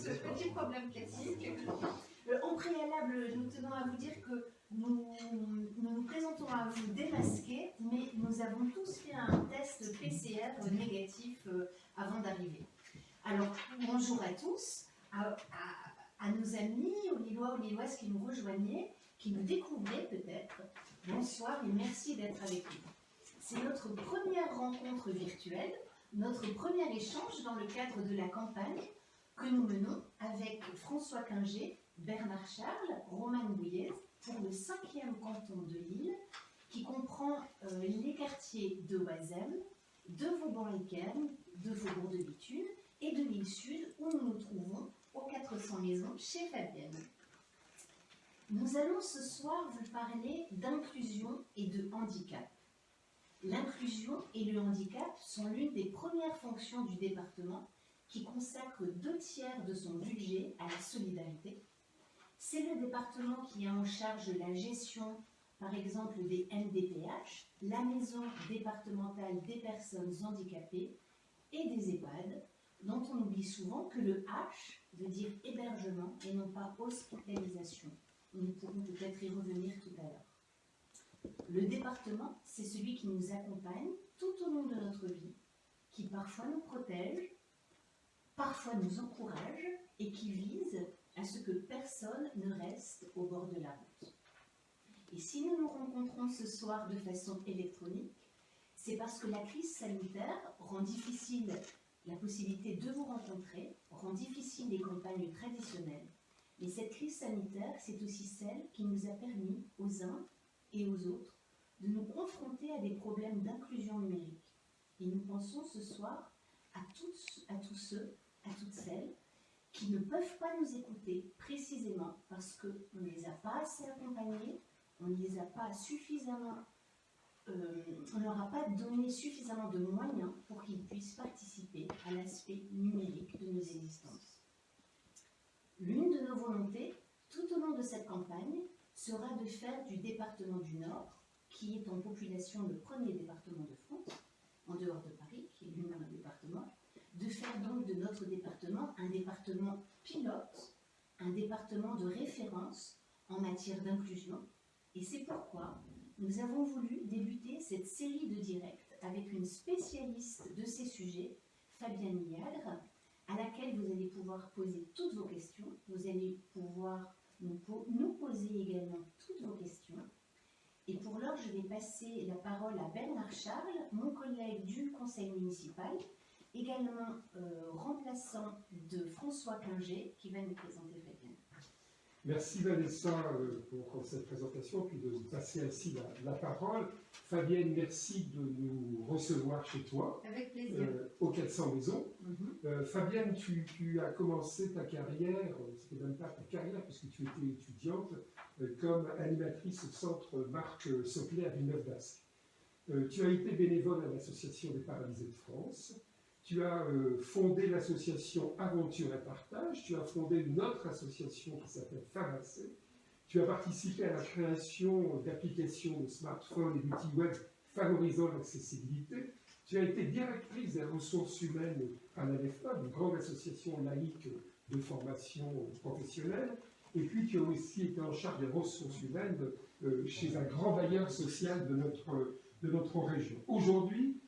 ce petit problème classique. En préalable, nous tenons à vous dire que nous présentons à vous démasqués, mais nous avons tous fait un test PCR négatif avant d'arriver. Alors, bonjour à tous, à nos amis, aux Lillois, aux Lilloises qui nous rejoignaient, qui nous découvraient peut-être. Bonsoir et merci d'être avec nous. C'est notre première rencontre virtuelle, notre premier échange dans le cadre de la campagne que nous menons avec François Quingé, Bernard Charles, Romane Bouillez pour le 5e canton de Lille qui comprend les quartiers de Oisem, de Vauban-les-Quernes, de Faubourg de Béthune et de l'île Sud où nous nous trouvons aux 400 maisons chez Fabienne. Nous allons ce soir vous parler d'inclusion et de handicap. L'inclusion et le handicap sont l'une des premières fonctions du département qui consacre 2/3 de son budget à la solidarité. C'est le département qui a en charge la gestion, par exemple, des MDPH, la maison départementale des personnes handicapées, et des EHPAD, dont on oublie souvent que le H veut dire hébergement et non pas hospitalisation. Nous pourrons peut-être y revenir tout à l'heure. Le département, c'est celui qui nous accompagne tout au long de notre vie, qui parfois nous protège, parfois nous encourage et qui vise à ce que personne ne reste au bord de la route. Et si nous nous rencontrons ce soir de façon électronique, c'est parce que la crise sanitaire rend difficile la possibilité de vous rencontrer, rend difficile les campagnes traditionnelles. Mais cette crise sanitaire, c'est aussi celle qui nous a permis, aux uns et aux autres, de nous confronter à des problèmes d'inclusion numérique. Et nous pensons ce soir à tous ceux, à toutes celles, qui ne peuvent pas nous écouter précisément parce qu'on ne les a pas assez accompagnés, on ne les a pas suffisamment, on leur a pas donné suffisamment de moyens pour qu'ils puissent participer à l'aspect numérique de nos existences. L'une de nos volontés, tout au long de cette campagne, sera de faire du département du Nord, qui est en population le premier département de France, en dehors de Paris, qui est lui-même un département, de faire donc de notre département un département pilote, un département de référence en matière d'inclusion. Et c'est pourquoi nous avons voulu débuter cette série de directs avec une spécialiste de ces sujets, Fabienne Liagre, à laquelle vous allez pouvoir poser toutes vos questions. Vous allez pouvoir nous poser également toutes vos questions. Et pour l'heure, je vais passer la parole à Bernard Charles, mon collègue du conseil municipal, également remplaçant de François Quingé, qui va nous présenter Fabienne. Merci Vanessa pour cette présentation, puis de passer ainsi la parole. Fabienne, merci de nous recevoir chez toi. Avec plaisir. Aux 400 maisons. Fabienne, tu as commencé ta carrière, ce n'est même pas ta carrière, puisque tu étais étudiante, comme animatrice au centre Marc Soplet à Villeneuve-d'Ascq. Tu as été bénévole à l'Association des paralysés de France. Tu as fondé l'association Aventure et Partage, tu as fondé une autre association qui s'appelle Favacé, tu as participé à la création d'applications de smartphones et d'outils web favorisant l'accessibilité, tu as été directrice des ressources humaines à l'ANEFPA, une grande association laïque de formation professionnelle, et puis tu as aussi été en charge des ressources humaines chez un grand bailleur social de notre région. Aujourd'hui,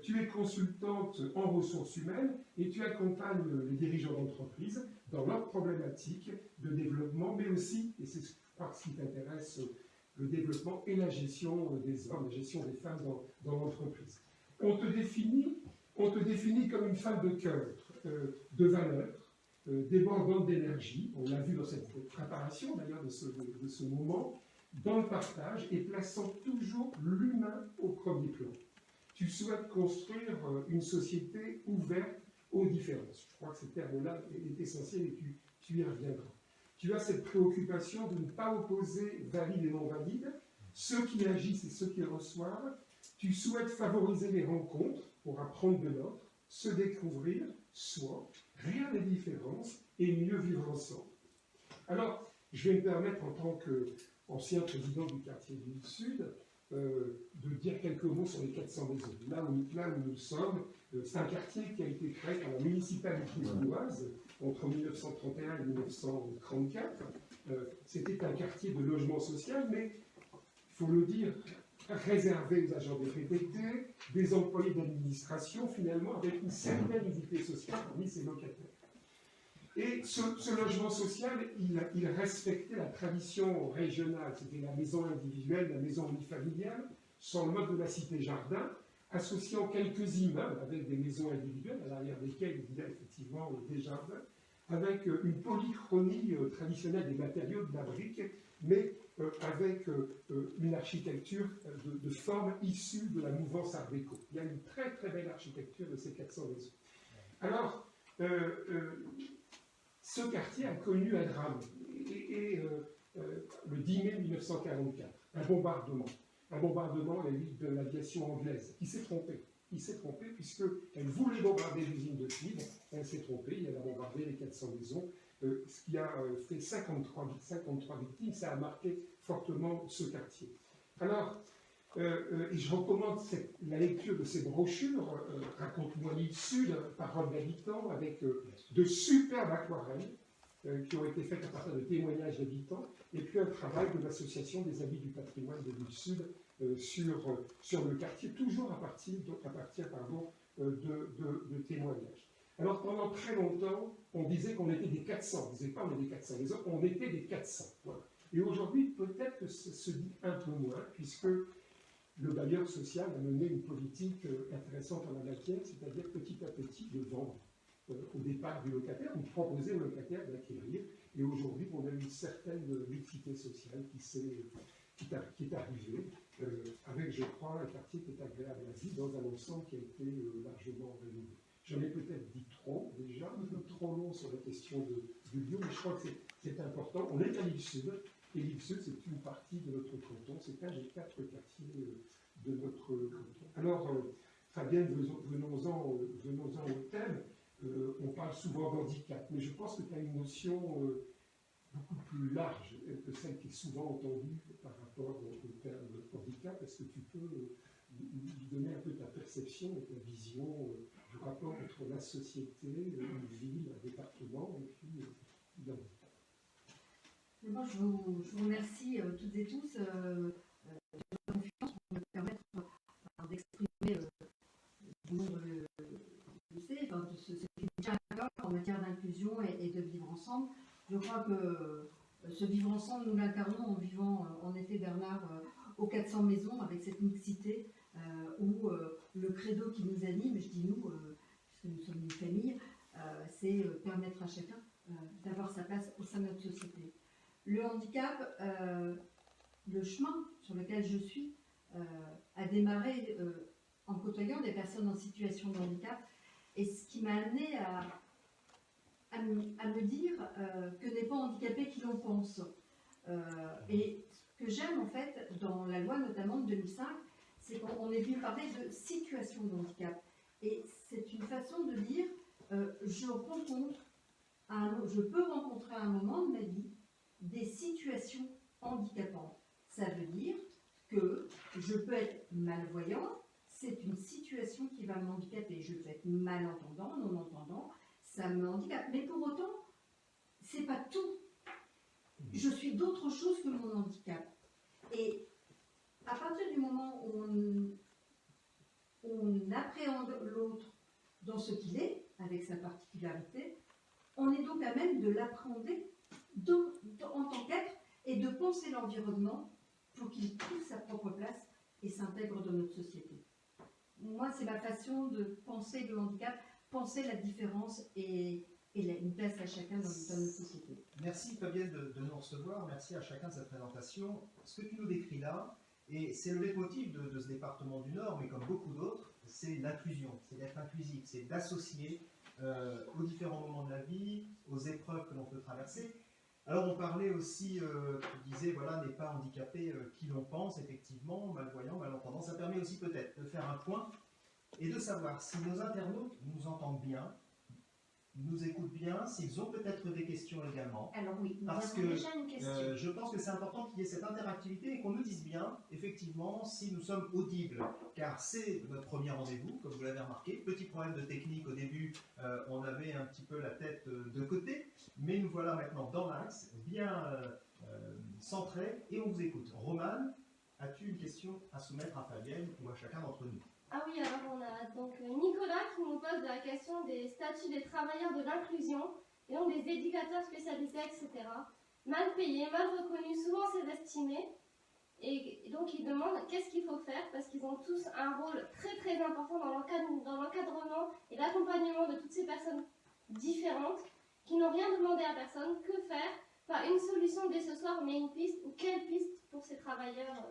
tu es consultante en ressources humaines et tu accompagnes les dirigeants d'entreprise dans leurs problématiques de développement, mais aussi, et c'est je crois ce qui t'intéresse, le développement et la gestion des hommes, la gestion des femmes dans l'entreprise. On te définit comme une femme de cœur, de valeur, débordante d'énergie, on l'a vu dans cette préparation d'ailleurs de ce moment, dans le partage et plaçant toujours l'humain au premier plan. Tu souhaites construire une société ouverte aux différences. Je crois que ce terme-là est essentiel et tu y reviendras. Tu as cette préoccupation de ne pas opposer valides et non-valides, ceux qui agissent et ceux qui reçoivent. Tu souhaites favoriser les rencontres pour apprendre de l'autre, se découvrir, soi, rien n'est différence et mieux vivre ensemble. Alors, je vais me permettre en tant qu'ancien président du quartier du Sud, de dire quelques mots sur les 400 maisons. Là où nous sommes, c'est un quartier qui a été créé par la municipalité lilloise entre 1931 et 1934. C'était un quartier de logement social, mais, il faut le dire, réservé aux agents des PTT, des employés d'administration, finalement, avec une certaine unité sociale parmi ses locataires. Et ce logement social, il respectait la tradition régionale, c'était la maison individuelle, la maison unifamiliale, sur le mode de la cité-jardin, associant quelques immeubles avec des maisons individuelles, à l'arrière desquelles il y a effectivement des jardins, avec une polychronie traditionnelle des matériaux, de la brique, mais avec une architecture de forme issue de la mouvance Art déco. Il y a une très très belle architecture de ces 400 maisons. Alors, ce quartier a connu un drame, le 10 mai 1944, un bombardement de l'aviation anglaise, qui s'est trompée. Il s'est trompé puisqu'elle voulait bombarder l'usine de cuivre, elle s'est trompée, elle a bombardé les 400 maisons, ce qui a fait 53 victimes, ça a marqué fortement ce quartier. Alors, et je recommande la lecture de ces brochures, Raconte-moi l'île Sud, Paroles d'habitants, avec de superbes aquarelles qui ont été faites à partir de témoignages d'habitants, et puis un travail de l'association des Amis du patrimoine de l'île Sud sur le quartier, toujours à partir de témoignages. Alors pendant très longtemps, on disait qu'on était des 400, on ne disait pas on est des 400 maisons, on était des 400. Voilà. Et aujourd'hui, peut-être que ça se dit un peu moins, puisque le bailleur social a mené une politique intéressante en la matière, c'est-à-dire petit à petit de vendre au départ du locataire, ou de proposer au locataire d'acquérir. Et aujourd'hui, on a une certaine mixité sociale qui est arrivée, avec, je crois, un quartier qui est agréable à vivre dans un ensemble qui a été largement rénové. J'en ai peut-être dit trop déjà, trop long sur la question du lieu, mais je crois que c'est important. On est à l'île Sud, et l'île Sud, c'est une partie de notre canton, c'est un des 4 quartiers de notre canton. Alors, Fabienne, venons-en au thème. On parle souvent d'handicap, mais je pense que tu as une notion beaucoup plus large que celle qui est souvent entendue par rapport au terme handicap. Est-ce que tu peux lui donner un peu ta perception et ta vision du rapport entre la société, une ville, un département et puis l'handicap? D'abord, je vous remercie toutes et tous de votre confiance pour me permettre d'exprimer le nom de l'UC, de ce qui me tient à cœur en matière d'inclusion et de vivre ensemble. Je crois que ce vivre ensemble, nous l'incarnons en vivant, en effet, Bernard, aux 400 maisons, avec cette mixité, où le credo qui nous anime, je dis nous, puisque nous sommes une famille, c'est permettre à chacun d'avoir sa place au sein de notre société. Le handicap, le chemin sur lequel je suis, a démarré en côtoyant des personnes en situation de handicap, et ce qui m'a amené à me dire que n'est pas handicapé qui l'on pense. Et ce que j'aime en fait dans la loi notamment de 2005, c'est qu'on est venu parler de situation de handicap. Et c'est une façon de dire je peux rencontrer à un moment de ma vie des situations handicapantes. Ça veut dire que je peux être malvoyant, c'est une situation qui va m'handicaper. Je peux être malentendant, non-entendant, ça me handicape. Mais pour autant, c'est pas tout. Je suis d'autre chose que mon handicap. Et à partir du moment où on appréhende l'autre dans ce qu'il est, avec sa particularité, on est donc à même de l'appréhender en tant qu'être et de penser l'environnement pour qu'il trouve sa propre place et s'intègre dans notre société. Moi, c'est ma façon de penser le handicap, penser la différence et une place à chacun dans notre société. Merci Fabienne de nous recevoir, merci à chacun de cette présentation. Ce que tu nous décris là, et c'est le leitmotiv de ce département du Nord, mais comme beaucoup d'autres, c'est l'inclusion, c'est d'être inclusif, c'est d'associer aux différents moments de la vie, aux épreuves que l'on peut traverser. Alors on parlait aussi, tu disais, voilà, n'est pas handicapé qui l'on pense, effectivement, malvoyant, malentendant. Ça permet aussi peut-être de faire un point et de savoir si nos internautes nous entendent bien, nous écoutent bien, s'ils ont peut-être des questions également. Alors oui, nous Parce avons que, déjà une question. Je pense que c'est important qu'il y ait cette interactivité et qu'on nous dise bien, effectivement, si nous sommes audibles. Car c'est notre premier rendez-vous, comme vous l'avez remarqué. Petit problème de technique au début, on avait un petit peu la tête de côté, mais nous voilà maintenant dans l'axe, bien centrés, et on vous écoute. Romane, as-tu une question à soumettre à Fabienne ou à chacun d'entre nous? Ah oui, alors on a donc Nicolas qui nous pose la question des statuts des travailleurs de l'inclusion et donc des éducateurs spécialisés, etc. Mal payés, mal reconnus, souvent sous-estimés. Et donc il demande qu'est-ce qu'il faut faire parce qu'ils ont tous un rôle très très important dans l'encadrement et l'accompagnement de toutes ces personnes différentes qui n'ont rien demandé à personne. Que faire? Pas une solution dès ce soir, mais une piste ou quelle piste pour ces travailleurs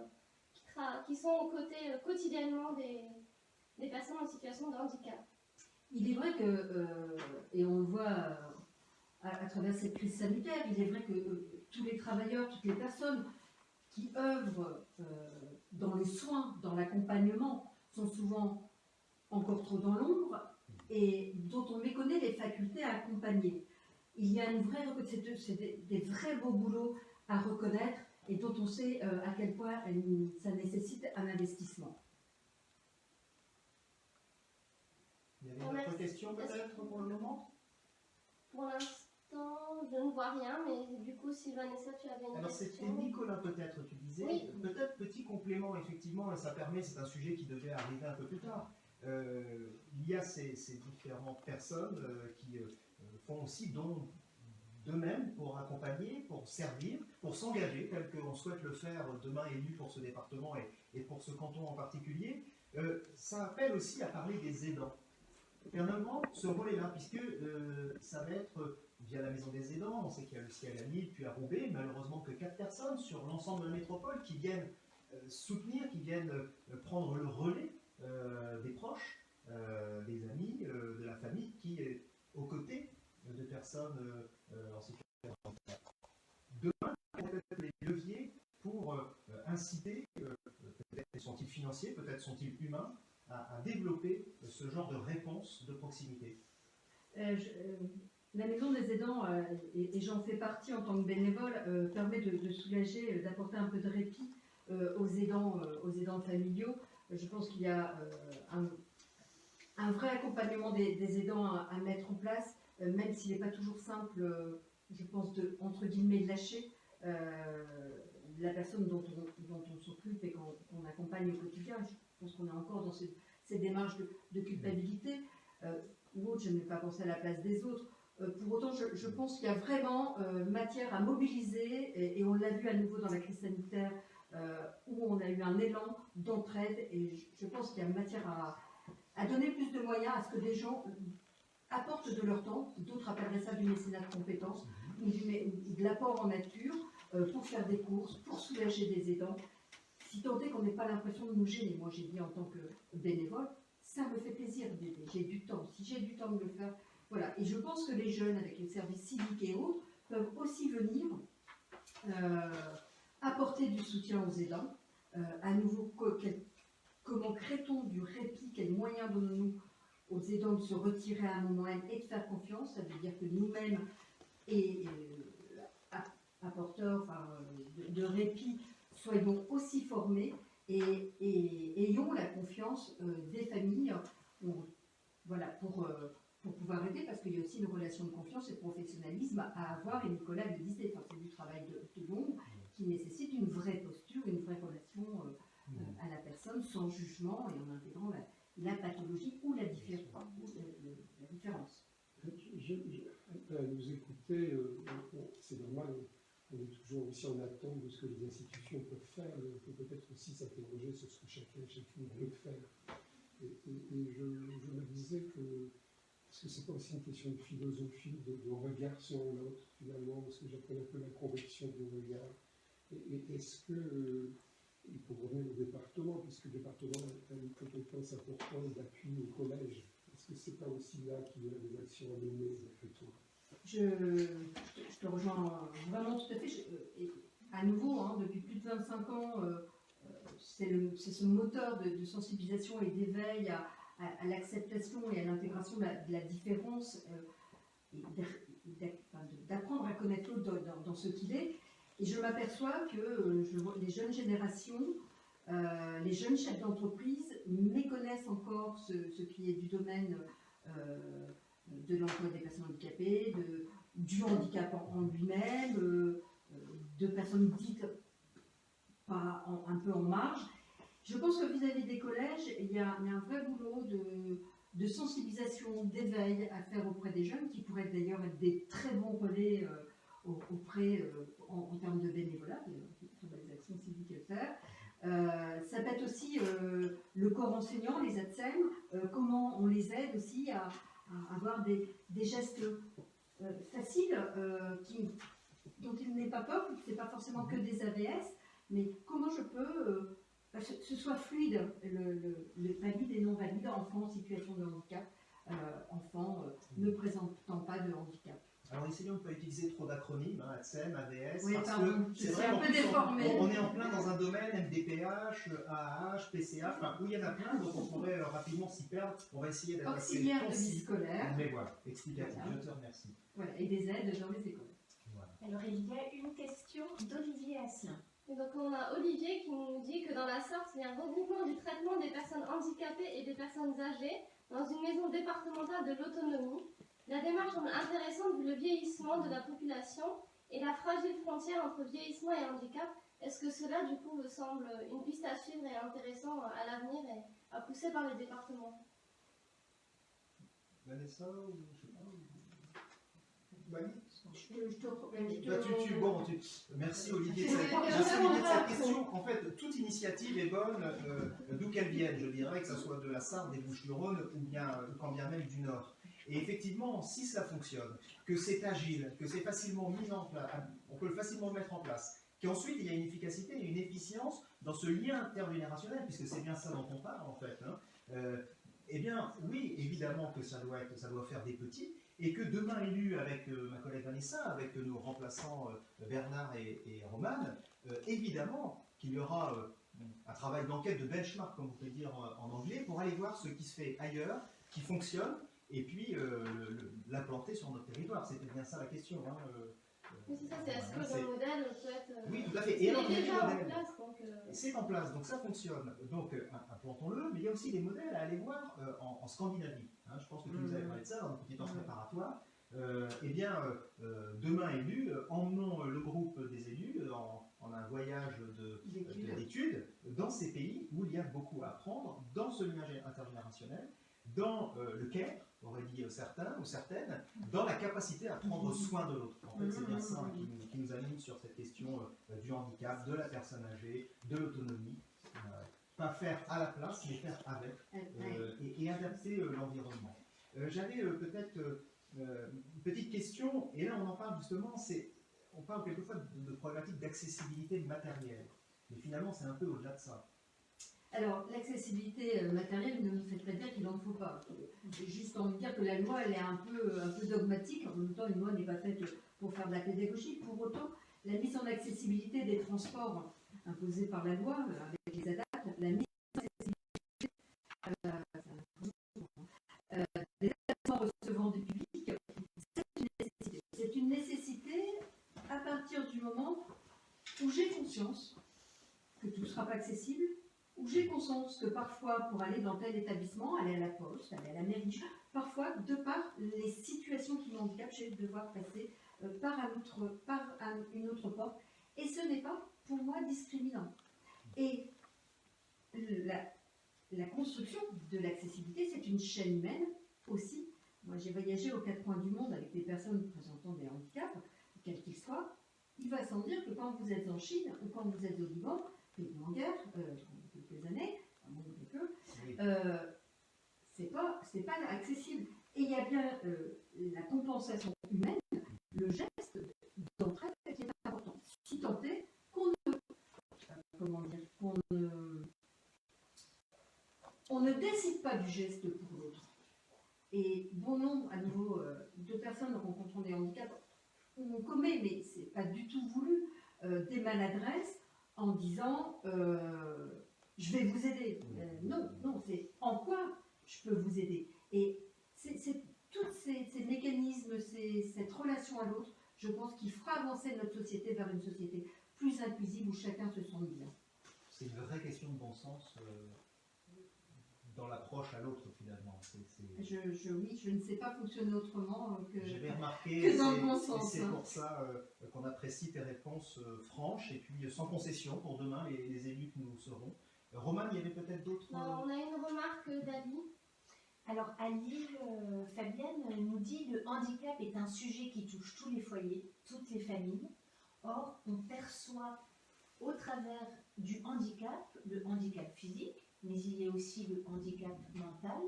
qui sont aux côtés quotidiennement des personnes en situation de handicap. Il est vrai que, et on le voit à travers cette crise sanitaire, il est vrai que tous les travailleurs, toutes les personnes qui œuvrent dans le soin, dans l'accompagnement, sont souvent encore trop dans l'ombre et dont on méconnaît les facultés à accompagner. Il y a une vraie, c'est des vrais beaux boulots à reconnaître et dont on sait à quel point ça nécessite un investissement. Il y avait une autre question peut-être pour le moment? Pour l'instant, je ne vois rien, mais du coup, si Vanessa, tu avais une Alors c'était question. Nicolas peut-être, tu disais. Oui. Peut-être petit complément, effectivement, et ça permet, c'est un sujet qui devait arriver un peu plus tard. Il y a ces différentes personnes qui font aussi don d'eux-mêmes pour accompagner, pour servir, pour s'engager, tel qu'on souhaite le faire demain élu pour ce département et pour ce canton en particulier. Ça appelle aussi à parler des aidants. Finalement, ce rôle est là, puisque ça va être via la maison des aidants, on sait qu'il y a le ciel à Lille, puis à Roubaix, malheureusement que 4 personnes sur l'ensemble de la métropole qui viennent soutenir, qui viennent prendre le relais des proches, des amis, de la famille, qui est aux côtés de personnes en situation de handicap. Demain, peut-être les leviers pour inciter, peut-être sont-ils financiers, peut-être sont-ils humains, à développer ce genre de réponse de proximité. La maison des aidants, et j'en fais partie en tant que bénévole, permet de soulager, d'apporter un peu de répit aux aidants familiaux. Je pense qu'il y a un vrai accompagnement des aidants à mettre en place, même s'il n'est pas toujours simple, je pense, entre guillemets, de lâcher la personne dont on s'occupe et qu'on accompagne au quotidien. Je pense qu'on est encore dans ces démarches de culpabilité, ou autre, je n'ai pas pensé à la place des autres. Pour autant, je pense qu'il y a vraiment matière à mobiliser, et on l'a vu à nouveau dans la crise sanitaire, où on a eu un élan d'entraide, et je pense qu'il y a matière à donner plus de moyens à ce que des gens apportent de leur temps, d'autres appelleraient ça du mécénat de compétences, ou de l'apport en nature, pour faire des courses, pour soulager des aidants, si tant est qu'on n'ait pas l'impression de nous gêner. Moi j'ai dit en tant que bénévole, ça me fait plaisir d'aider, j'ai du temps, si j'ai du temps de le faire, voilà. Et je pense que les jeunes avec les services civiques et autres peuvent aussi venir apporter du soutien aux aidants. À nouveau, comment crée-t-on du répit, quels moyens donnons-nous aux aidants de se retirer à un moment et de faire confiance? Ça veut dire que nous-mêmes et apporteurs de répit, soyons aussi formés et ayons la confiance des familles voilà, pour pouvoir aider, parce qu'il y a aussi une relation de confiance et de professionnalisme à avoir, et Nicolas le disait, c'est du travail de l'ombre qui nécessite une vraie posture, une vraie relation à la personne, sans jugement et en intégrant la pathologie ou la différence. À nous écouter, c'est normal, on est toujours aussi en attente de ce que les institutions peuvent faire, mais on peut peut-être aussi s'interroger sur ce que chacun et chacune veut faire. Et je me disais que, est-ce que c'est pas aussi une question de philosophie, de regard sur l'autre, finalement, parce que j'appelle un peu la convection du regard. Et est-ce que, il faut revenir au département, puisque le département a une compétence importante d'appui au collège, est-ce que c'est pas aussi là qu'il y a des actions à mener, d'après toi? Je te rejoins vraiment tout à fait. Et à nouveau, depuis plus de 25 ans, c'est ce moteur de sensibilisation et d'éveil à l'acceptation et à l'intégration de la différence. d'apprendre à connaître l'autre dans ce qu'il est. Et je m'aperçois que les jeunes générations, les jeunes chefs d'entreprise méconnaissent encore ce qui est du domaine de l'emploi des personnes handicapées, du handicap en lui-même, de personnes dites un peu en marge. Je pense que vis-à-vis des collèges, il y a un vrai boulot de sensibilisation, d'éveil à faire auprès des jeunes, qui pourraient d'ailleurs être des très bons relais en termes de bénévolat, il y a très belles actions civiques à faire. Ça peut être aussi le corps enseignant, les ATSEM, comment on les aide aussi à avoir des gestes faciles dont il n'est pas peur, ce n'est pas forcément que des AVS, mais comment je peux que ce soit fluide, le valide et non valide, enfants en situation de handicap, enfants ne présentant pas de handicap. Alors essayons de ne pas utiliser trop d'acronymes, ATSEM, AVS, Oui, parce pardon, que je c'est suis vrai un qu'en peu plus, déformée. on est en plein dans un domaine MDPH, AAH, PCH, enfin où il y en a plein, donc on pourrait rapidement s'y perdre. On va essayer d'être assez Auxiliaire de vie concis. scolaire. Mais voilà, explicatif, Voilà. je te remercie. Voilà, et des aides dans les écoles. Voilà. Alors, il y a une question d'Olivier Assien. Et donc on a Olivier qui nous dit que dans la Sarthe, il y a un regroupement du traitement des personnes handicapées et des personnes âgées dans une maison départementale de l'autonomie. La démarche semble intéressante vu le vieillissement de la population et la fragile frontière entre vieillissement et handicap. Est-ce que cela, du coup, vous semble une piste à suivre et intéressant à l'avenir et à pousser par les départements? Vanessa, ou je sais pas. Vanny Merci Olivier de cette question. En fait, toute initiative est bonne, d'où qu'elle vienne, je dirais, que ce soit de la Sarthe, des Bouches-du-Rhône ou bien, quand bien même du Nord. Et effectivement, si cela fonctionne, que c'est agile, que c'est facilement mis en place, on peut facilement le mettre en place, qu'ensuite il y a une efficacité et une efficience dans ce lien intergénérationnel, puisque c'est bien ça dont on parle en fait. Eh bien, oui, évidemment que ça doit faire des petits, et que demain élu avec ma collègue Vanessa, avec nos remplaçants Bernard et Romane, évidemment qu'il y aura un travail d'enquête, de benchmark, comme vous pouvez dire en anglais, pour aller voir ce qui se fait ailleurs, qui fonctionne, et puis l'implanter sur notre territoire. C'était bien ça la question. Oui, c'est ça, c'est est-ce que le modèle peut être... Oui, tout à fait. Il Et alors, est il y a des déjà en modèles. place, donc... C'est en place, donc ça fonctionne. Donc implantons-le, mais il y a aussi des modèles à aller voir en Scandinavie. Je pense que tu nous avais parlé de ça dans le petit temps préparatoire. Eh bien, demain élu, emmenons le groupe des élus en un voyage d'études dans ces pays où il y a beaucoup à apprendre, dans ce lien intergénérationnel, dans le care, auraient dit certains ou certaines, dans la capacité à prendre soin de l'autre. En fait, c'est bien ça qui nous anime sur cette question du handicap, de la personne âgée, de l'autonomie. Pas faire à la place, mais faire avec, et adapter l'environnement. J'avais peut-être une petite question, et là on en parle justement, on parle quelquefois de problématiques d'accessibilité matérielle, mais finalement c'est un peu au-delà de ça. Alors, l'accessibilité matérielle ne me fait pas dire qu'il n'en faut pas. J'ai juste envie de dire que la loi, elle est un peu dogmatique. En même temps, une loi n'est pas faite pour faire de la pédagogie. Pour autant, la mise en accessibilité des transports imposés par la loi, avec les ADAPT, la mise en accessibilité des établissements recevant du public, c'est une nécessité. C'est une nécessité à partir du moment où j'ai conscience que tout ne sera pas accessible, où j'ai conscience que parfois, pour aller dans tel établissement, aller à la poste, aller à la mairie, parfois, de par les situations qui m'handicapent, je vais devoir passer par une autre porte. Et ce n'est pas, pour moi, discriminant. Et la construction de l'accessibilité, c'est une chaîne humaine aussi. Moi, j'ai voyagé aux quatre coins du monde avec des personnes présentant des handicaps, quels qu'ils soient. Il va sans dire que quand vous êtes en Chine ou quand vous êtes au Liban, pays en guerre, quelques années, c'est pas accessible. Et il y a bien la compensation humaine, le geste d'entraide qui est important. Si tant est qu'on ne décide pas du geste pour l'autre. Et bon nombre, à niveau de personnes rencontrant des handicaps, on commet, mais c'est pas du tout voulu, des maladresses en disant je vais vous aider. Non, c'est en quoi je peux vous aider. Et c'est tous ces mécanismes, cette relation à l'autre, je pense qu'il fera avancer notre société vers une société plus inclusive où chacun se sent bien. C'est une vraie question de bon sens dans l'approche à l'autre finalement. Oui, je ne sais pas fonctionner autrement que, J'avais remarqué, que dans le bon et sens. c'est pour ça qu'on apprécie tes réponses franches et puis sans concession pour demain les élus que nous serons. Roman, il y avait peut-être d'autres... Non, on a une remarque d'Ali. Alors, Ali, Fabienne nous dit le handicap est un sujet qui touche tous les foyers, toutes les familles. Or, on perçoit au travers du handicap, le handicap physique, mais il y a aussi le handicap mental.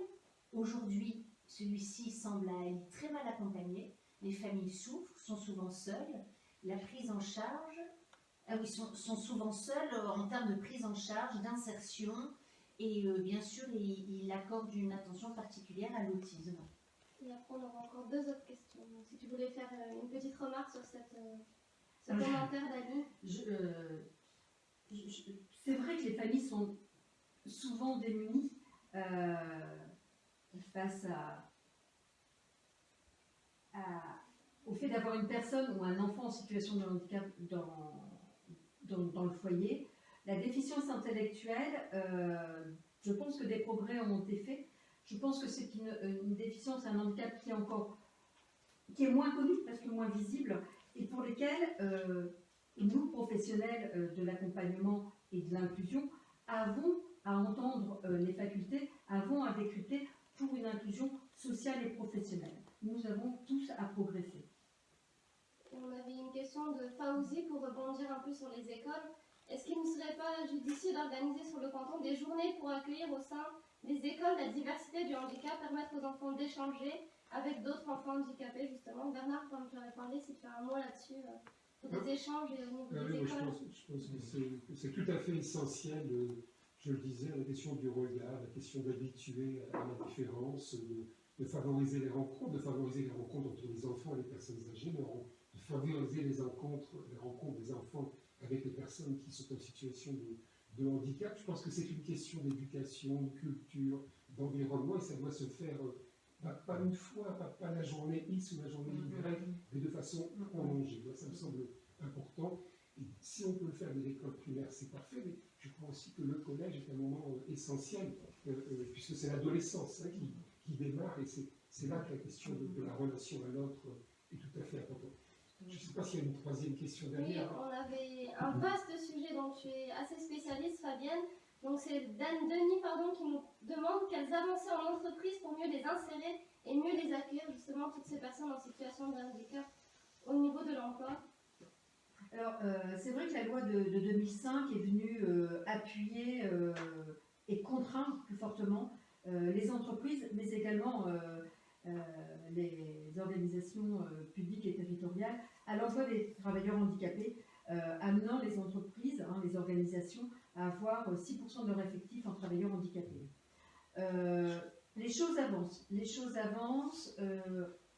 Aujourd'hui, celui-ci semble à Ali très mal accompagné. Les familles souffrent, sont souvent seules. La prise en charge, sont souvent seules en termes de prise en charge, d'insertion. Et bien sûr, il accorde une attention particulière à l'autisme. Et après, on aura encore 2 autres questions. Donc, si tu voulais faire une petite remarque sur ce commentaire d'Ali. C'est vrai que les familles sont souvent démunies face au fait d'avoir une personne ou un enfant en situation de handicap dans le foyer. La déficience intellectuelle, je pense que des progrès ont été faits. Je pense que c'est une déficience, un handicap qui est moins connu, parce que moins visible, et pour lesquels nous, professionnels de l'accompagnement et de l'inclusion, avons à entendre les facultés, avons à décrypter pour une inclusion sociale et professionnelle. Nous avons tous à progresser. Et on avait une question de Fauzi pour rebondir un peu sur les écoles. Est-ce qu'il ne serait pas judicieux d'organiser sur le canton des journées pour accueillir au sein des écoles la diversité du handicap, permettre aux enfants d'échanger avec d'autres enfants handicapés, justement? Bernard, comme tu en as parlé, c'est de faire un mot là-dessus, pour des échanges et au niveau des Oui, écoles. je pense que c'est tout à fait essentiel, je le disais, la question du regard, la question d'habituer à la différence, de favoriser les rencontres entre les enfants et les personnes âgées, de favoriser les rencontres des enfants avec les personnes qui sont en situation de handicap. Je pense que c'est une question d'éducation, de culture, d'environnement, et ça doit se faire pas une fois, pas la journée X ou la journée Y, mais de façon prolongée. Ça me semble important. Et si on peut le faire dès l'école primaire, c'est parfait, mais je crois aussi que le collège est un moment essentiel, puisque c'est l'adolescence qui démarre, et c'est là que la question de la relation à l'autre est tout à fait importante. Je ne sais pas s'il y a une troisième question Oui, derrière. on avait un vaste sujet dont tu es assez spécialiste, Fabienne. Donc c'est Denis qui nous demande quelles avancées en entreprise pour mieux les insérer et mieux les accueillir, justement, toutes ces personnes en situation de handicap au niveau de l'emploi. Alors, c'est vrai que la loi de 2005 est venue appuyer et contraindre plus fortement les entreprises, mais également les organisations publiques et territoriales à l'emploi des travailleurs handicapés, amenant les entreprises, les organisations, à avoir 6% de leur effectif en travailleurs handicapés. Les choses avancent.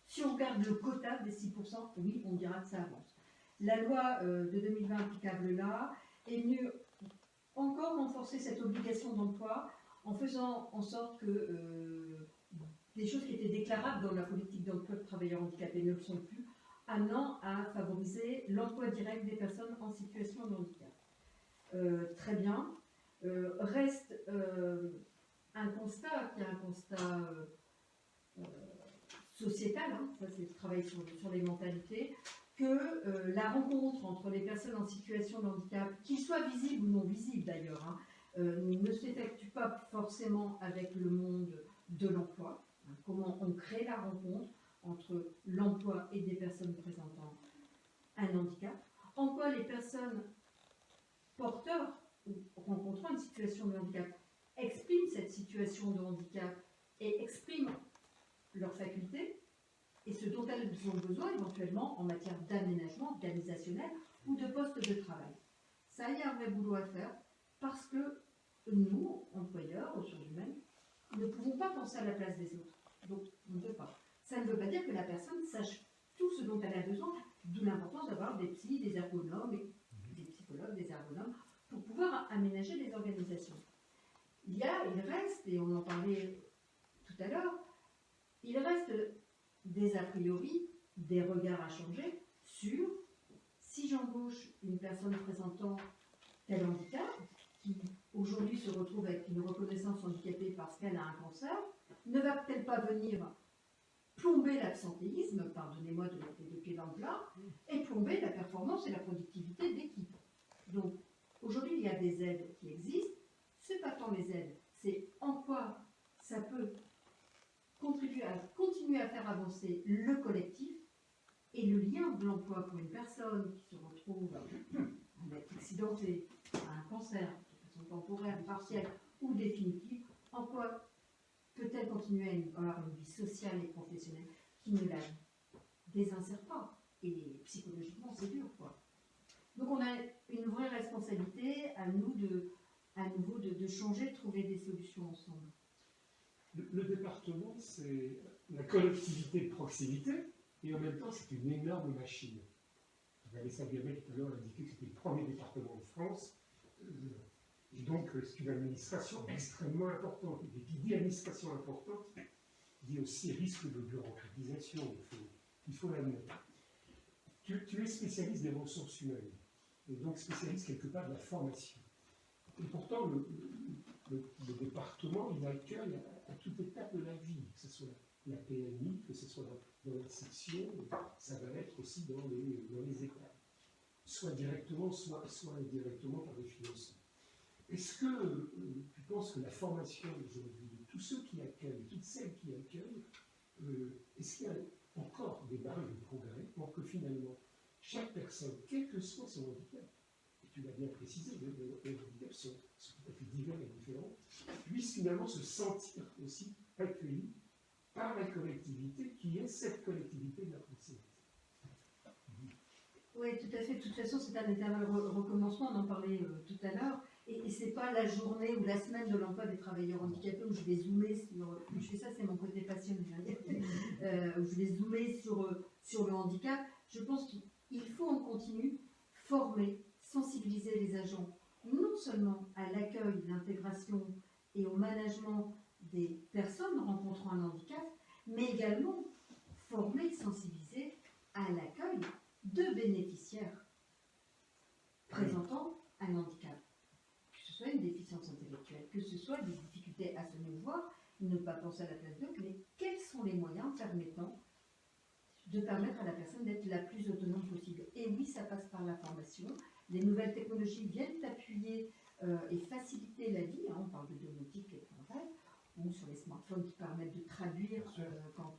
Si on regarde le quota des 6%, oui, on dira que ça avance. La loi de 2020 applicable là est venue encore renforcer cette obligation d'emploi en faisant en sorte que des choses qui étaient déclarables dans la politique d'emploi de travailleurs handicapés ne le sont plus, amenant à favoriser l'emploi direct des personnes en situation de handicap. Très bien. Reste un constat qui est un constat sociétal, ça c'est le travail sur les mentalités, que la rencontre entre les personnes en situation de handicap, qu'ils soient visibles ou non visibles d'ailleurs, ne s'effectue pas forcément avec le monde de l'emploi. Comment on crée la rencontre entre l'emploi et des personnes présentant un handicap, en quoi les personnes porteurs ou rencontrant une situation de handicap expriment cette situation de handicap et expriment leurs facultés et ce dont elles ont besoin éventuellement en matière d'aménagement organisationnel ou de poste de travail. Ça, il y a un vrai boulot à faire parce que nous, employeurs, ressources humaines, ne pouvons pas penser à la place des autres. Donc, on ne peut pas. Ça ne veut pas dire que la personne sache tout ce dont elle a besoin, d'où l'importance d'avoir des psys, des ergonomes, des psychologues, des ergonomes, pour pouvoir aménager les organisations. Il reste, et on en parlait tout à l'heure, il reste des a priori, des regards à changer sur si j'embauche une personne présentant tel handicap, qui aujourd'hui se retrouve avec une reconnaissance handicapée parce qu'elle a un cancer, ne va-t-elle pas venir plomber l'absentéisme, pardonnez-moi de mettre les deux pieds dans le plat, et plomber la performance et la productivité d'équipe. Donc, aujourd'hui, il y a des aides qui existent. C'est pas tant les aides, c'est en quoi ça peut contribuer à continuer à faire avancer le collectif et le lien de l'emploi pour une personne qui se retrouve à être accidentée, à un cancer, de façon temporaire, partielle ou définitive, en quoi peut-elle continuer à avoir une vie sociale et professionnelle qui ne la désinsère pas. Et psychologiquement, c'est dur, quoi. Donc on a une vraie responsabilité à nous à nouveau de changer, de trouver des solutions ensemble. Le département, c'est la collectivité de proximité, et en même temps, c'est une énorme machine. Vanessa Guémet, tout à l'heure, a indiqué que c'était le premier département de France. Et donc, c'est une administration extrêmement importante. Et qui dit administration importante, dit aussi risque de bureaucratisation. Il faut l'admettre. Tu es spécialiste des ressources humaines, et donc spécialiste quelque part de la formation. Et pourtant, le département, il accueille à toute étape de la vie, que ce soit la PMI, que ce soit dans la section, ça va être aussi dans les écoles, soit directement, soit indirectement par des financements. Est-ce que tu penses que la formation aujourd'hui de tous ceux qui accueillent, toutes celles qui accueillent, est-ce qu'il y a encore des marges de progrès pour que finalement chaque personne, quel que soit son handicap, et tu l'as bien précisé, les handicaps sont tout à fait divers et différents, puisse finalement se sentir aussi accueilli par la collectivité qui est cette collectivité de la proximité. Oui, tout à fait. De toute façon, c'est un éternel recommencement, on en parlait tout à l'heure. Et ce n'est pas la journée ou la semaine de l'emploi des travailleurs handicapés où je vais zoomer sur... Je fais ça, c'est mon côté passionné. Où je vais zoomer sur le handicap. Je pense qu'il faut en continu former, sensibiliser les agents, non seulement à l'accueil, l'intégration et au management des personnes rencontrant un handicap, mais également former, sensibiliser à l'accueil de bénéficiaires présentant un handicap. Que ce soit une déficience intellectuelle, que ce soit des difficultés à se mouvoir, ne pas penser à la place d'autres, mais quels sont les moyens permettant de permettre à la personne d'être la plus autonome possible. Et oui, ça passe par la formation. Les nouvelles technologies viennent appuyer et faciliter la vie. On parle de domotique et ou sur les smartphones qui permettent de traduire quand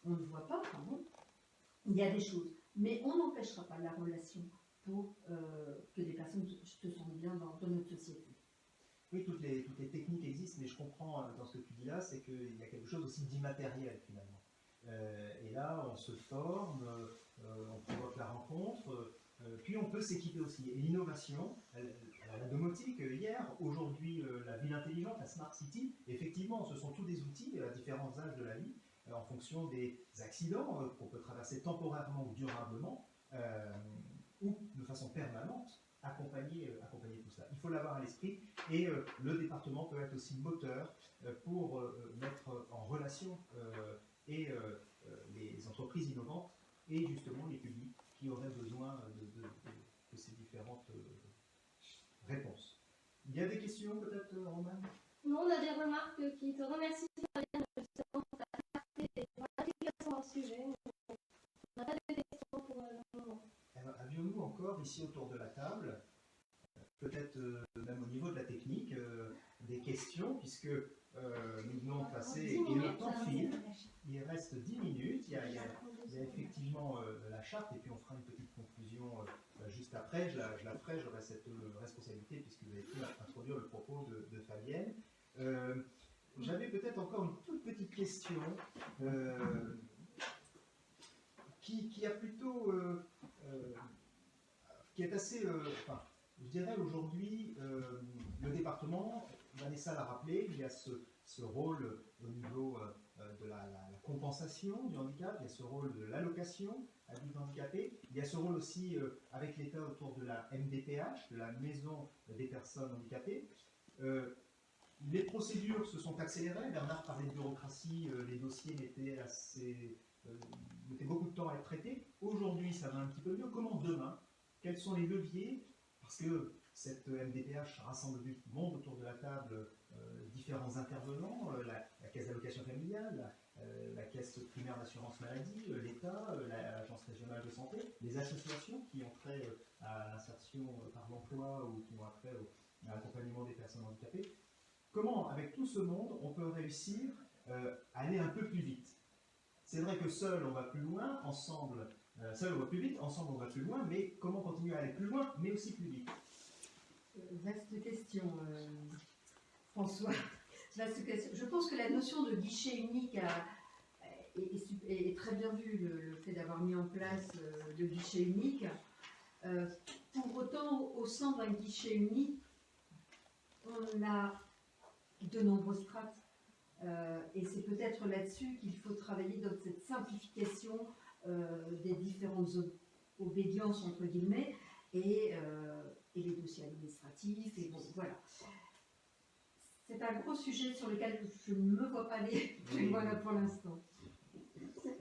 on ne voit pas. Pardon. Il y a des choses. Mais on n'empêchera pas la relation pour que les personnes se sentent bien dans notre société. Oui, toutes les techniques existent, mais je comprends dans ce que tu dis là, c'est qu'il y a quelque chose aussi d'immatériel finalement. Et là, on se forme, on provoque la rencontre, puis on peut s'équiper aussi. Et l'innovation, la domotique hier, aujourd'hui la ville intelligente, la Smart City, effectivement, ce sont tous des outils à différents âges de la vie, en fonction des accidents qu'on peut traverser temporairement ou durablement, ou de façon permanente, accompagner tout ça. Il faut l'avoir à l'esprit, et le département peut être aussi moteur pour mettre en relation et les entreprises innovantes et justement les publics qui auraient besoin de ces différentes réponses. Il y a des questions peut-être, Romain? Non, on a des remarques qui te remercient Fabienne, justement pour ta clarté et pour l'application dans le sujet. On n'a pas de questions pour le moment. Avions-nous encore ici autour de la table, peut-être même au niveau de la technique, des questions, puisque nous venons de passer et le temps file. Il reste 10 minutes, il y a effectivement la charte, et puis on fera une petite conclusion juste après. Je la ferai, j'aurai cette responsabilité puisque vous avez pu introduire le propos de Fabienne. J'avais peut-être encore une toute petite question qui a plutôt... qui est assez... enfin, je dirais aujourd'hui, le département, Vanessa l'a rappelé, il y a ce rôle au niveau de la compensation du handicap, il y a ce rôle de l'allocation à but handicapé, il y a ce rôle aussi avec l'État autour de la MDPH, de la Maison des personnes handicapées. Les procédures se sont accélérées, Bernard parlait de bureaucratie, les dossiers n'étaient assez mettait beaucoup de temps à être traité. Aujourd'hui, ça va un petit peu mieux. Comment demain? Quels sont les leviers? Parce que cette MDPH rassemble du monde autour de la table, différents intervenants, la caisse d'allocation familiale, la caisse primaire d'assurance maladie, l'État, l'agence régionale de santé, les associations qui ont trait à l'insertion par l'emploi ou qui ont trait à l'accompagnement des personnes handicapées. Comment, avec tout ce monde, on peut réussir à aller un peu plus vite? C'est vrai que seul on va plus loin, ensemble, seul on va plus vite, ensemble on va plus loin, mais comment continuer à aller plus loin, mais aussi plus vite? Vaste question, François. Vaste question. Je pense que la notion de guichet unique est très bien vue, le fait d'avoir mis en place le guichet unique. Pour autant, au sein d'un guichet unique, on a de nombreuses strates. Et c'est peut-être là-dessus qu'il faut travailler, dans cette simplification des différentes obédiences, entre guillemets, et les dossiers administratifs, et bon, voilà. C'est un gros sujet sur lequel je ne me vois pas aller plus loin pour l'instant.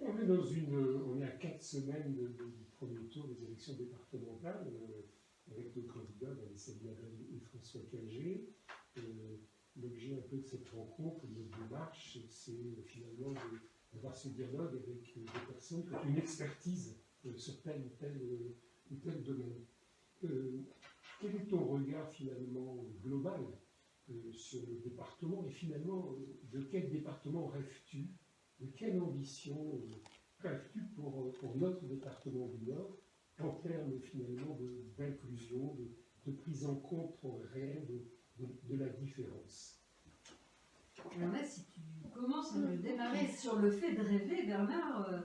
On est à 4 semaines du premier tour des élections départementales, avec nos candidats, Céline Adel et François Calger. L'objet un peu de cette rencontre, de notre démarche, c'est finalement d'avoir ce dialogue avec des personnes qui ont une expertise sur tel ou tel domaine. Quel est ton regard finalement global sur le département et finalement de quel département rêves-tu? De quelle ambition rêves-tu pour notre département du Nord en termes finalement d'inclusion, de prise en compte réelle de la différence? Alors là, si tu commences à me démarrer sur le fait de rêver, Bernard,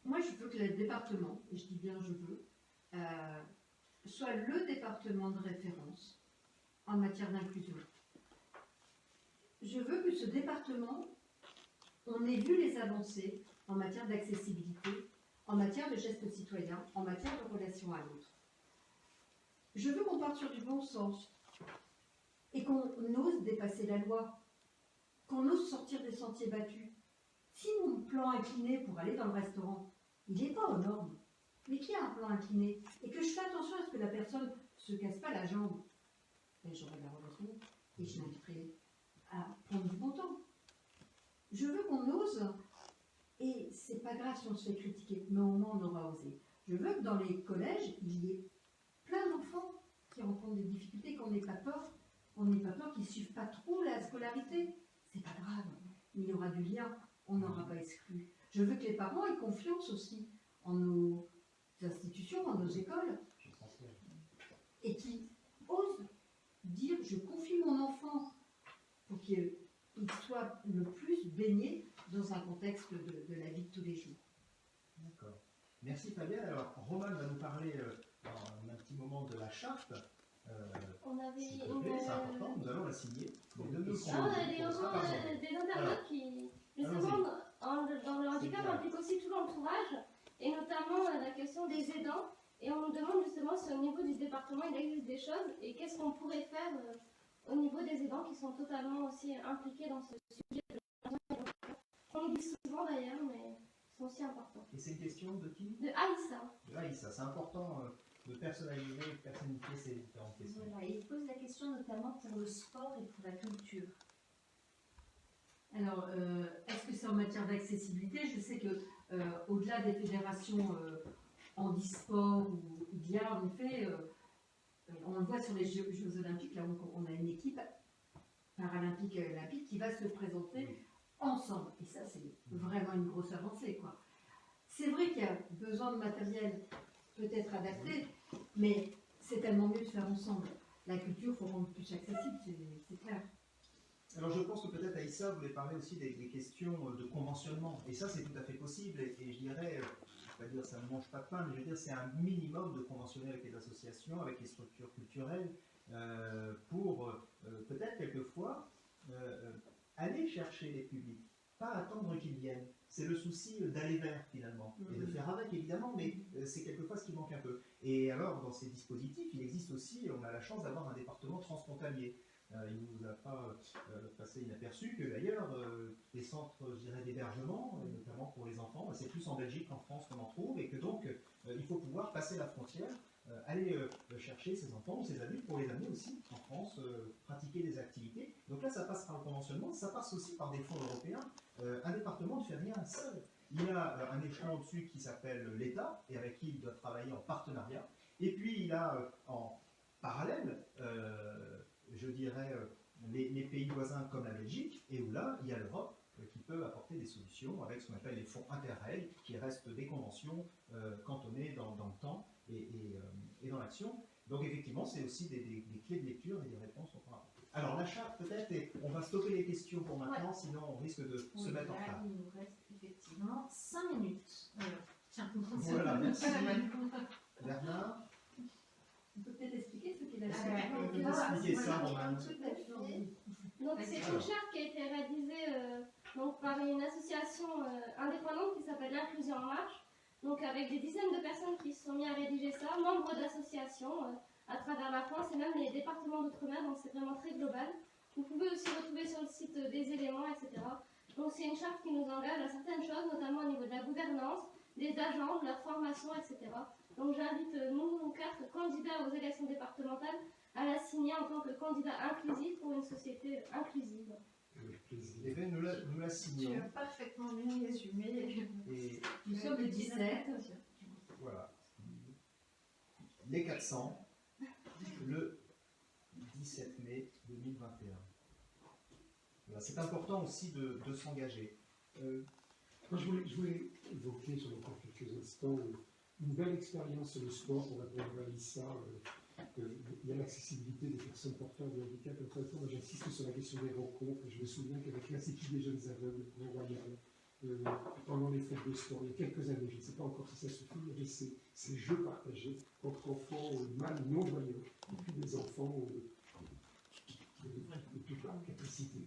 moi je veux que le département, et je dis bien je veux, soit le département de référence en matière d'inclusion. Je veux que ce département, on ait vu les avancées en matière d'accessibilité, en matière de gestes citoyens, en matière de relation à l'autre. Je veux qu'on parte sur du bon sens et qu'on ose dépasser la loi, qu'on ose sortir des sentiers battus. Si mon plan incliné pour aller dans le restaurant, il n'est pas aux normes, mais qu'il y a un plan incliné, et que je fais attention à ce que la personne ne se casse pas la jambe, ben j'aurai la relation et je l'inviterai à prendre du bon temps. Je veux qu'on ose, et c'est pas grave si on se fait critiquer, mais au moins on aura osé. Je veux que dans les collèges, il y ait plein d'enfants qui rencontrent des difficultés, qu'on n'ait pas peur, qu'ils ne suivent pas trop la scolarité. C'est pas grave, mais il y aura du lien, on n'aura pas exclu. Je veux que les parents aient confiance aussi en nos institutions, en nos écoles, et qui osent dire je confie mon enfant pour qu'il soit le plus baigné dans un contexte de la vie de tous les jours. D'accord. Merci Fabienne. Alors, Roman va nous parler dans un petit moment de la charte. On avait S'il te plaît, c'est important, nous allons la signer. on a des internautes qui, justement, dans le handicap, impliquent aussi tout l'entourage, et notamment la question des aidants. Et on nous demande justement si au niveau du département il existe des choses, et qu'est-ce qu'on pourrait faire au niveau des aidants qui sont totalement aussi impliqués dans ce sujet. On dit souvent d'ailleurs, mais ils sont aussi importants. Et c'est une question de qui? De Aïssa. De Aïssa. C'est important de personnaliser, de personnifier ces différentes questions. Voilà, il pose la question notamment pour le sport et pour la culture. Alors, est-ce que c'est en matière d'accessibilité? Je sais que au-delà des fédérations handisport ou d'IA, en effet, on le voit sur les Jeux Olympiques, là on a une équipe paralympique et olympique qui va se présenter ensemble. Et ça, c'est vraiment une grosse avancée, quoi. C'est vrai qu'il y a besoin de matériel peut-être adapté, mais c'est tellement mieux de faire ensemble. La culture, il faut rendre plus accessible, c'est clair. Alors je pense que peut-être Aïssa voulait parler aussi des questions de conventionnement. Et ça, c'est tout à fait possible. Et je dirais, je ne vais pas dire ça ne mange pas de pain, mais je veux dire c'est un minimum de conventionner avec les associations, avec les structures culturelles, pour peut-être quelquefois aller chercher les publics, pas attendre qu'ils viennent. C'est le souci d'aller vers finalement, et de faire avec évidemment, mais c'est quelquefois ce qui manque un peu. Et alors dans ces dispositifs, il existe aussi, on a la chance d'avoir un département transfrontalier. il ne vous a pas passé inaperçu que d'ailleurs, les centres, je dirais, d'hébergement, notamment pour les enfants, c'est plus en Belgique qu'en France qu'on en trouve, et que donc, il faut pouvoir passer la frontière, aller chercher ses enfants ou ses adultes pour les amener aussi en France, pratiquer des activités. Donc là, ça passe par le conventionnement, ça passe aussi par des fonds européens. Un département ne fait rien seul. Il y a un échelon au-dessus qui s'appelle l'État, et avec qui il doit travailler en partenariat. Et puis, il a en parallèle, je dirais, les pays voisins comme la Belgique, et où là, il y a l'Europe qui peut apporter des solutions avec ce qu'on appelle les fonds Interreg, qui restent des conventions cantonnées dans le temps et dans l'action. Donc effectivement, c'est aussi des clés de lecture et des réponses qu'on peut apporter. Alors l'achat peut-être, et on va stopper les questions pour maintenant, sinon on risque de se mettre en retard. Il nous reste effectivement 5 minutes. Tiens, Voilà, merci. Bernard, On peut peut-être expliquer ce qu'est la Ah, charte. on peut expliquer ça, Romain. Donc c'est une charte qui a été réalisée donc, par une association indépendante qui s'appelle l'Inclusion en Marche, donc avec des dizaines de personnes qui se sont mis à rédiger ça, membres d'associations à travers la France et même les départements d'outre-mer, donc c'est vraiment très global. Vous pouvez aussi retrouver sur le site des éléments, etc. Donc c'est une charte qui nous engage à certaines choses, notamment au niveau de la gouvernance, des agents, de leur formation, etc. Donc j'invite nous 4 candidats aux élections départementales à la signer en tant que candidat inclusif pour une société inclusive. Avec plaisir. Eh bien, nous la Tu signons. as parfaitement bien résumé. Et Nous sommes le 17. voilà. Les 400, le 17 mai 2021. Voilà, c'est important aussi de s'engager. Moi, je voulais évoquer, sur encore quelques instants, une belle expérience sur le sport. On va voir Alissa. Il y a l'accessibilité des personnes porteurs de handicap. Moi, j'insiste sur la question des rencontres. Je me souviens qu'avec l'Institut des jeunes aveugles, Royal, pendant les fêtes de sport, il y a quelques années, je ne sais pas encore si ça suffit, il y avait ces jeux partagés entre enfants mal non-voyants et puis des enfants de toute leur capacité.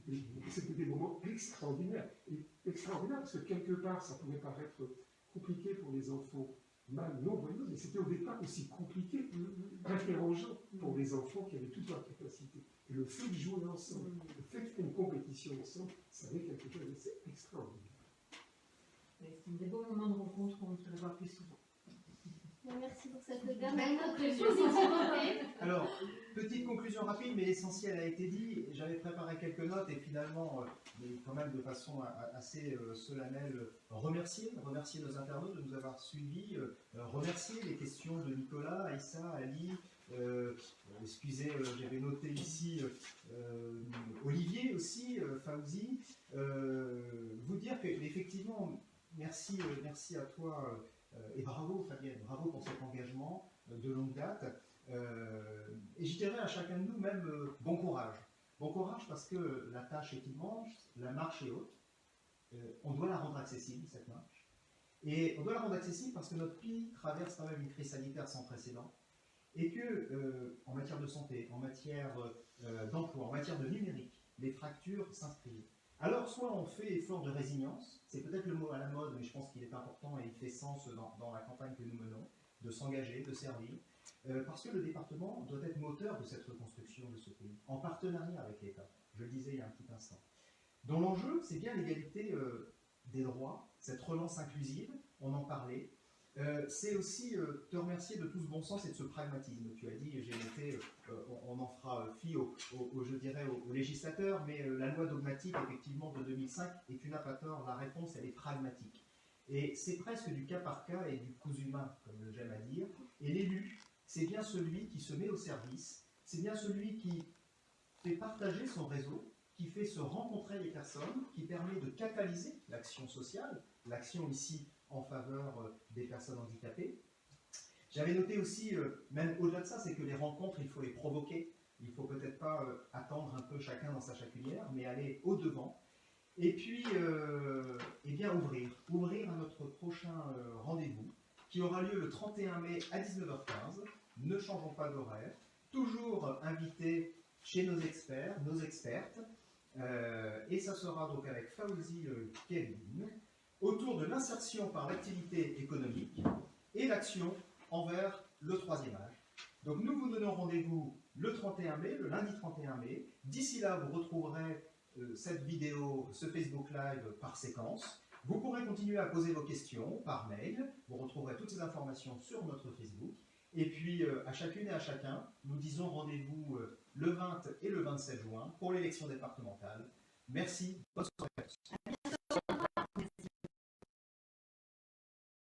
C'était des moments extraordinaires. Et extraordinaires parce que quelque part, ça pouvait paraître compliqué pour les enfants mal non-voyants, mais c'était au départ aussi compliqué, interrogeant pour les enfants qui avaient toute leur capacité. Et le fait de jouer ensemble, le fait de faire une compétition ensemble, ça avait quelque chose d'assez extraordinaire. Ce sont des beaux moments de rencontre qu'on devrait voir plus souvent. Merci pour cette dernière note de positivité. Alors, petite conclusion rapide, mais l'essentiel a été dit. J'avais préparé quelques notes et finalement, mais quand même de façon assez solennelle, remercier nos internautes de nous avoir suivis, remercier les questions de Nicolas, Aïssa, Ali, excusez, j'avais noté ici Olivier aussi, Fauzi, vous dire qu'effectivement, merci à toi. Et bravo Fabienne, bravo pour cet engagement de longue date. Et je dirais à chacun de nous même bon courage. Bon courage parce que la tâche est immense, la marche est haute. On doit la rendre accessible, cette marche. Et on doit la rendre accessible parce que notre pays traverse quand même une crise sanitaire sans précédent. Et que, en matière de santé, en matière d'emploi, en matière de numérique, les fractures s'inscrivent. Alors, soit on fait effort de résilience, c'est peut-être le mot à la mode, mais je pense qu'il est important et il fait sens dans la campagne que nous menons, de s'engager, de servir, parce que le département doit être moteur de cette reconstruction de ce pays, en partenariat avec l'État, je le disais il y a un petit instant. Dont l'enjeu, c'est bien l'égalité des droits, cette relance inclusive, on en parlait. C'est aussi te remercier de tout ce bon sens et de ce pragmatisme. Tu as dit, j'ai noté, on en fera fi je dirais, aux législateurs, mais la loi dogmatique, effectivement, de 2005, et tu n'as pas tort, la réponse, elle est pragmatique. Et c'est presque du cas par cas et du coup humain, comme j'aime à dire. Et l'élu, c'est bien celui qui se met au service, c'est bien celui qui fait partager son réseau, qui fait se rencontrer les personnes, qui permet de catalyser l'action sociale, l'action ici en faveur des personnes handicapées. J'avais noté aussi, même au-delà de ça, c'est que les rencontres, il faut les provoquer. Il ne faut peut-être pas attendre un peu chacun dans sa chacunière, mais aller au-devant. Et puis, eh bien, ouvrir à notre prochain rendez-vous, qui aura lieu le 31 mai à 19h15. Ne changeons pas d'horaire. Toujours invité chez nos experts, nos expertes. Et ça sera donc avec Fauzi Kevin, autour de l'insertion par l'activité économique et l'action envers le troisième âge. Donc nous vous donnons rendez-vous le 31 mai, le lundi 31 mai. D'ici là, vous retrouverez cette vidéo, ce Facebook Live par séquence. Vous pourrez continuer à poser vos questions par mail. Vous retrouverez toutes ces informations sur notre Facebook. Et puis, à chacune et à chacun, nous disons rendez-vous le 20 et le 27 juin pour l'élection départementale. Merci, bonne soirée à tous.